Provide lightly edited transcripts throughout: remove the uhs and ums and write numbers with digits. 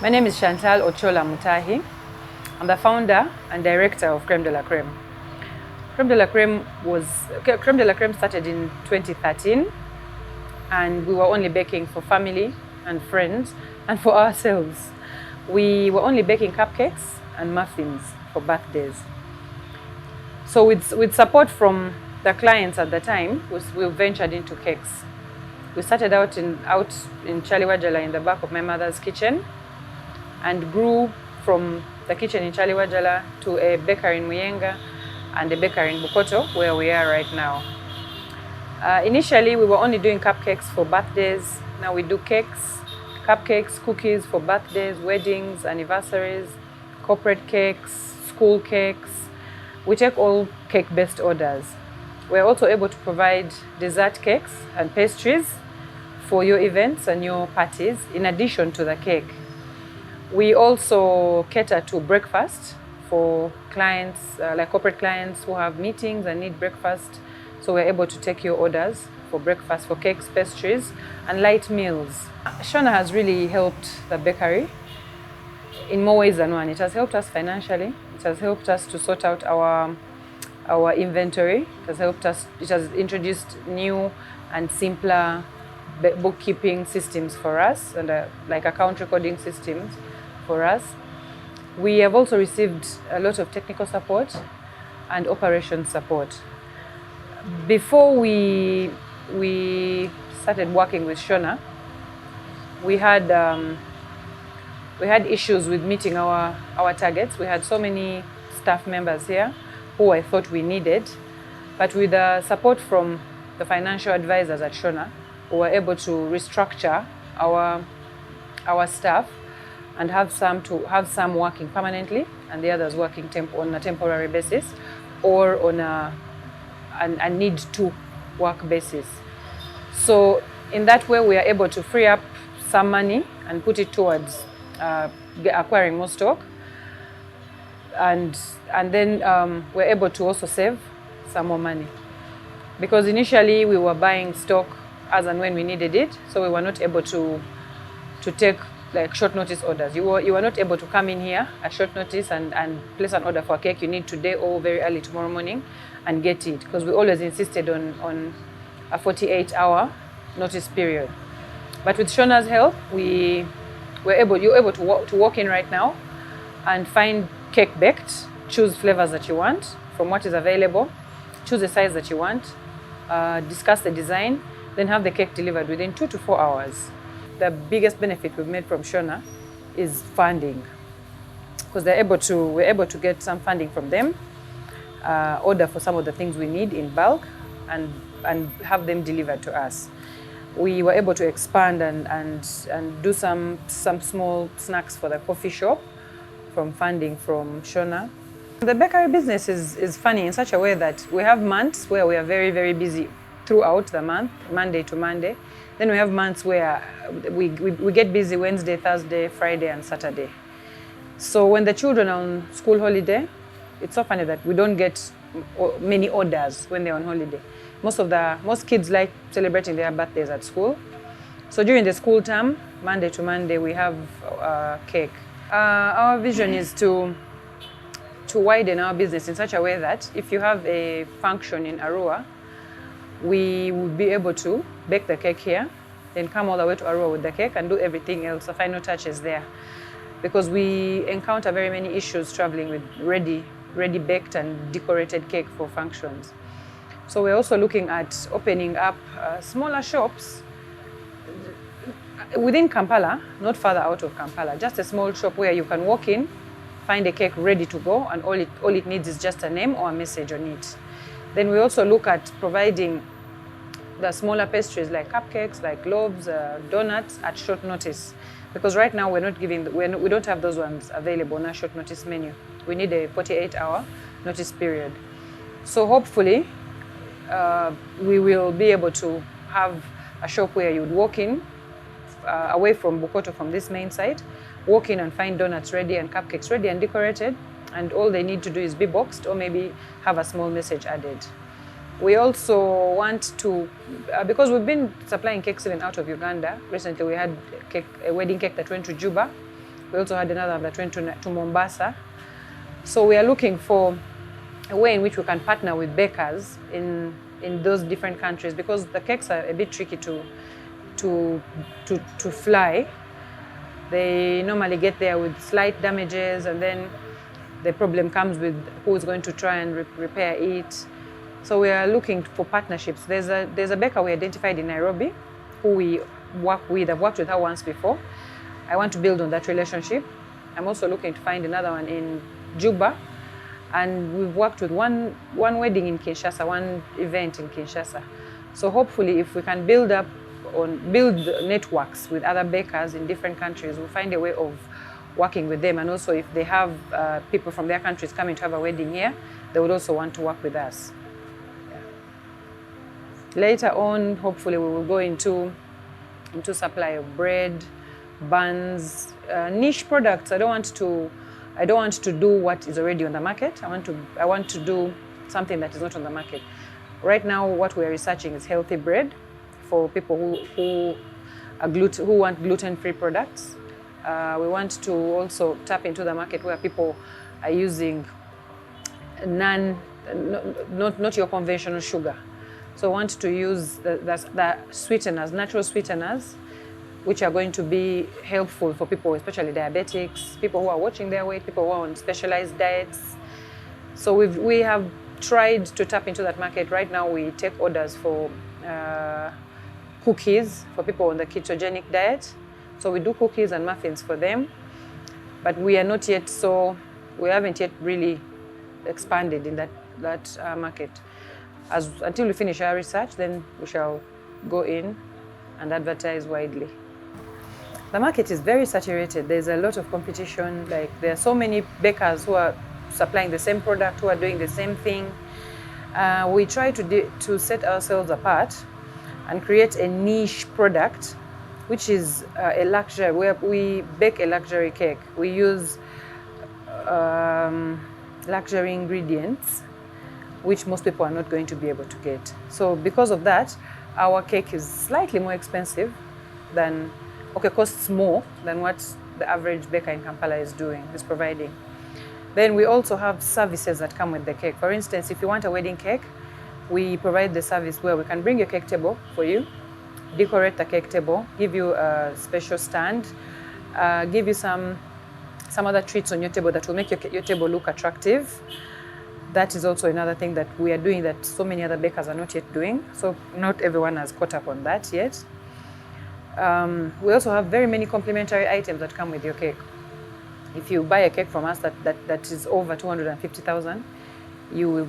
My name is Chantal Ochola. I'm the founder and director of Crème de la Crème. Crème de la Crème started in 2013, and we were only baking for family and friends and for ourselves. We were only baking cupcakes and muffins for birthdays. So with support from the clients at the time, we ventured into cakes. We started out in Chaliwajala in the back of my mother's kitchen, and grew from the kitchen in Chaliwajala to a bakery in Muyenga and a bakery in Bukoto, where we are right now. Initially, we were only doing cupcakes for birthdays. Now we do cakes, cupcakes, cookies for birthdays, weddings, anniversaries, corporate cakes, school cakes. We take all cake-based orders. We're also able to provide dessert cakes and pastries for your events and your parties, in addition to the cake. We also cater to breakfast for clients, like corporate clients who have meetings and need breakfast. So we're able to take your orders for breakfast, for cakes, pastries, and light meals. SHONA has really helped the bakery in more ways than one. It has helped us financially. It has helped us to sort out our inventory. It has introduced new and simpler bookkeeping systems for us, and like account recording systems for us. We have also received a lot of technical support and operations support. Before we started working with SHONA, we had issues with meeting our targets. We had so many staff members here who I thought we needed, but with the support from the financial advisors at SHONA, we were able to restructure our staff and have some working permanently and the others working on a temporary basis or on a need to work basis. So in that way, we are able to free up some money and put it towards acquiring more stock, and then we're able to also save some more money, because initially we were buying stock as and when we needed it, so we were not able to take like short notice orders. You were not able to come in here at short notice and place an order for a cake you need today or very early tomorrow morning and get it, because we always insisted on a 48-hour notice period. But with SHONA's help, you're able to walk in right now and find cake baked, choose flavors that you want from what is available, choose the size that you want, discuss the design, then have the cake delivered within 2 to 4 hours. The biggest benefit we've made from SHONA is funding, because we're able to get some funding from them, order for some of the things we need in bulk, and have them delivered to us. We were able to expand and do some small snacks for the coffee shop from funding from SHONA. The bakery business is funny in such a way that we have months where we are very, very busy throughout the month, Monday to Monday. Then we have months where we get busy Wednesday, Thursday, Friday, and Saturday. So when the children are on school holiday, it's so funny that we don't get many orders when they're on holiday. Most kids like celebrating their birthdays at school. So during the school term, Monday to Monday, we have cake. Our vision is to widen our business in such a way that if you have a function in Arua, we would be able to bake the cake here, then come all the way to Arua with the cake and do everything else, the final touches there. Because we encounter very many issues traveling with ready baked and decorated cake for functions. So we're also looking at opening up smaller shops within Kampala, not further out of Kampala, just a small shop where you can walk in, find a cake ready to go, and all it needs is just a name or a message on it. Then we also look at providing the smaller pastries like cupcakes, like loaves, donuts at short notice. Because right now we don't have those ones available on our short notice menu. We need a 48-hour notice period. So hopefully we will be able to have a shop where you would walk in away from Bukoto, from this main site, walk in and find donuts ready and cupcakes ready and decorated, and all they need to do is be boxed or maybe have a small message added. We also want to, because we've been supplying cakes even out of Uganda. Recently we had a wedding cake that went to Juba. We also had another that went to Mombasa. So we are looking for a way in which we can partner with bakers in those different countries, because the cakes are a bit tricky to fly. They normally get there with slight damages, and then the problem comes with who is going to try and repair it. So we are looking for partnerships. There's a baker we identified in Nairobi who we work with. I've worked with her once before. I want to build on that relationship. I'm also looking to find another one in Juba. And we've worked with one wedding in Kinshasa, one event in Kinshasa. So hopefully if we can build networks with other bakers in different countries, we'll find a way of working with them. And also if they have people from their countries coming to have a wedding here, they would also want to work with us. Yeah. Later on, hopefully we will go into supply of bread, buns, niche products. I don't want to do what is already on the market. I want to do something that is not on the market. Right now, what we are researching is healthy bread for people who want gluten-free products. We want to also tap into the market where people are using not your conventional sugar. So I want to use the sweeteners, natural sweeteners, which are going to be helpful for people, especially diabetics, people who are watching their weight, people who are on specialized diets. So we have tried to tap into that market. Right now we take orders for cookies for people on the ketogenic diet. So we do cookies and muffins for them, but we haven't yet really expanded in that market. Until we finish our research, then we shall go in and advertise widely. The market is very saturated. There's a lot of competition. Like, there are so many bakers who are supplying the same product, who are doing the same thing. We try to set ourselves apart and create a niche product, which is a luxury, where we bake a luxury cake. We use luxury ingredients, which most people are not going to be able to get. So because of that, our cake is slightly more expensive than, costs more than what the average baker in Kampala is providing. Then we also have services that come with the cake. For instance, if you want a wedding cake, we provide the service where we can bring your cake table for you, decorate the cake table, give you a special stand, give you some other treats on your table that will make your table look attractive. That is also another thing that we are doing that so many other bakers are not yet doing. So not everyone has caught up on that yet. We also have very many complimentary items that come with your cake. If you buy a cake from us that is over 250,000, you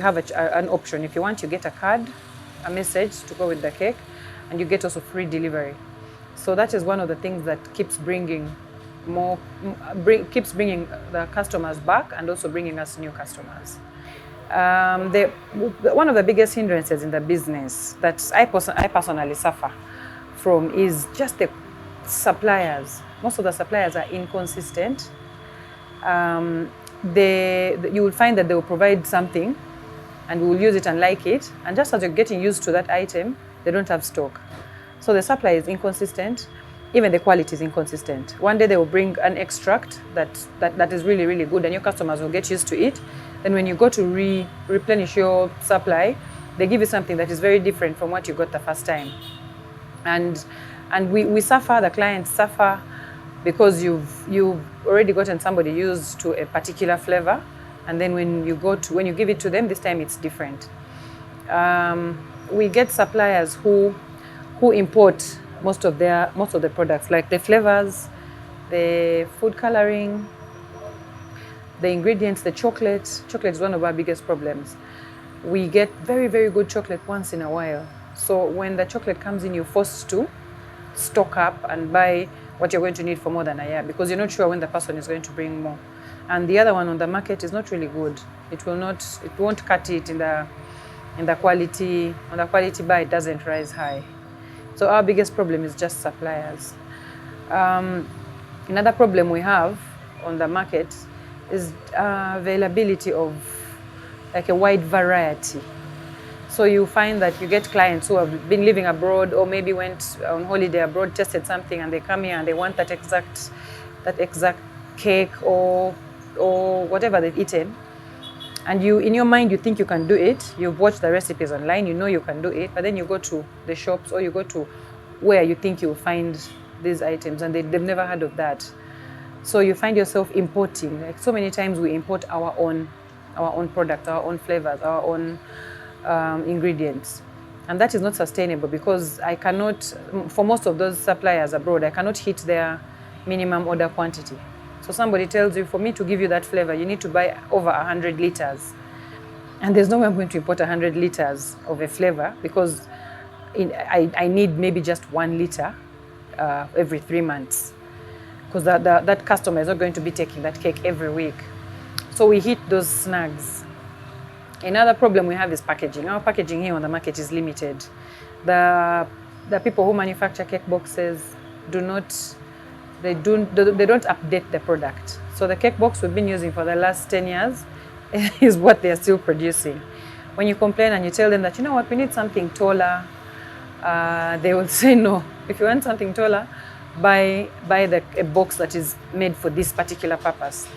have an option. If you want, you get a card, a message to go with the cake, and you get also free delivery. So that is one of the things that keeps bringing the customers back, and also bringing us new customers. One of the biggest hindrances in the business that I personally suffer from is just the suppliers. Most of the suppliers are inconsistent. You will find that they will provide something and we will use it and like it, and just as you're getting used to that item, they don't have stock. So the supply is inconsistent. Even the quality is inconsistent. One day they will bring an extract that is really, really good, and your customers will get used to it. Then when you go to replenish your supply, they give you something that is very different from what you got the first time. And we suffer, the clients suffer, because you've already gotten somebody used to a particular flavor, and then when you give it to them, this time it's different. We get suppliers who import most of the products, like the flavors, the food coloring, the ingredients, the chocolate. Chocolate is one of our biggest problems. We get very, very good chocolate once in a while. So when the chocolate comes in, you're forced to stock up and buy what you're going to need for more than a year, because you're not sure when the person is going to bring more. And the other one on the market is not really good. It won't cut it in the quality. On the quality bar, it doesn't rise high. So our biggest problem is just suppliers. Another problem we have on the market is availability of like a wide variety. So you find that you get clients who have been living abroad, or maybe went on holiday abroad, tested something, and they come here and they want that exact that exact cake or whatever they've eaten, and you, in your mind, you think you can do it. You've watched the recipes online, you know you can do it, but then you go to the shops or you go to where you think you'll find these items, and they've never heard of that. So you find yourself importing. Like so many times we import our own product, our own flavors, our own ingredients. And that is not sustainable, because I cannot, for most of those suppliers abroad, I cannot hit their minimum order quantity. So somebody tells you, for me to give you that flavor, you need to buy over 100 liters. And there's no way I'm going to import 100 liters of a flavor, because I need maybe just 1 liter every 3 months. Because that customer is not going to be taking that cake every week. So we hit those snags. Another problem we have is packaging. Our packaging here on the market is limited. The people who manufacture cake boxes don't update the product. So the cake box we've been using for the last 10 years is what they're still producing. When you complain and you tell them that, you know what, we need something taller, they will say no. If you want something taller, buy a box that is made for this particular purpose.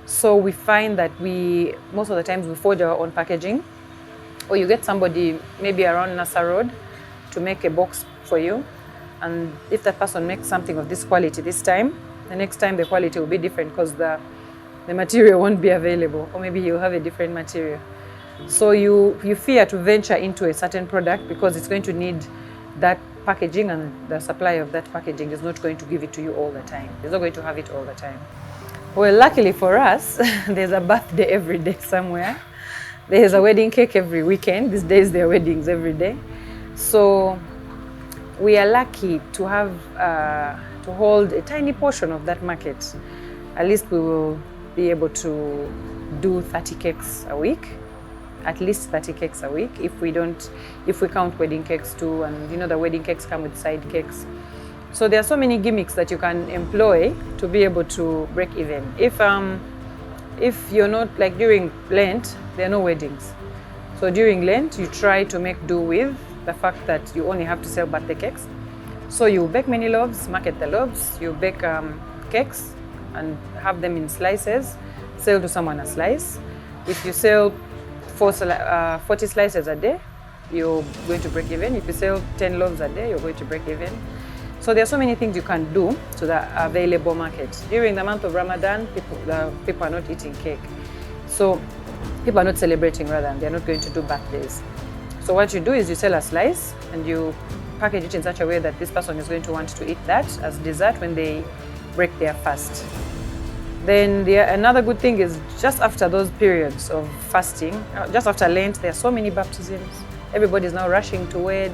So we find that most of the times we forge our own packaging, or you get somebody maybe around Nasa Road to make a box for you. And if that person makes something of this quality this time, the next time the quality will be different, because the material won't be available, or maybe you'll have a different material. So you fear to venture into a certain product because it's going to need that packaging, and the supplier of that packaging is not going to give it to you all the time. It's not going to have it all the time. Well, luckily for us, there's a birthday every day somewhere. There's a wedding cake every weekend. These days there are weddings every day. So we are lucky to have to hold a tiny portion of that market. At least we will be able to do 30 cakes a week. At least 30 cakes a week if we count wedding cakes too, and you know the wedding cakes come with side cakes. So there are so many gimmicks that you can employ to be able to break even. If you're not, like during Lent, there are no weddings. So during Lent, you try to make do with the fact that you only have to sell birthday cakes. So you bake many loaves, market the loaves, you bake cakes and have them in slices, sell to someone a slice. If you sell 40 slices a day, you're going to break even. If you sell 10 loaves a day, you're going to break even. So there are so many things you can do to the available market. During the month of Ramadan, people are not eating cake. So people are not celebrating, rather, they're not going to do birthdays. So what you do is you sell a slice and you package it in such a way that this person is going to want to eat that as dessert when they break their fast. Then another good thing is just after those periods of fasting, just after Lent, there are so many baptisms. Everybody is now rushing to wed.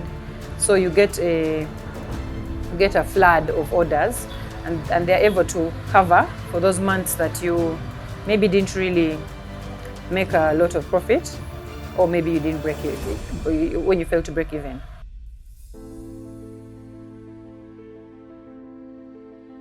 So you get a flood of orders, and they're able to cover for those months that you maybe didn't really make a lot of profit, or maybe you didn't break it, when you failed to break even.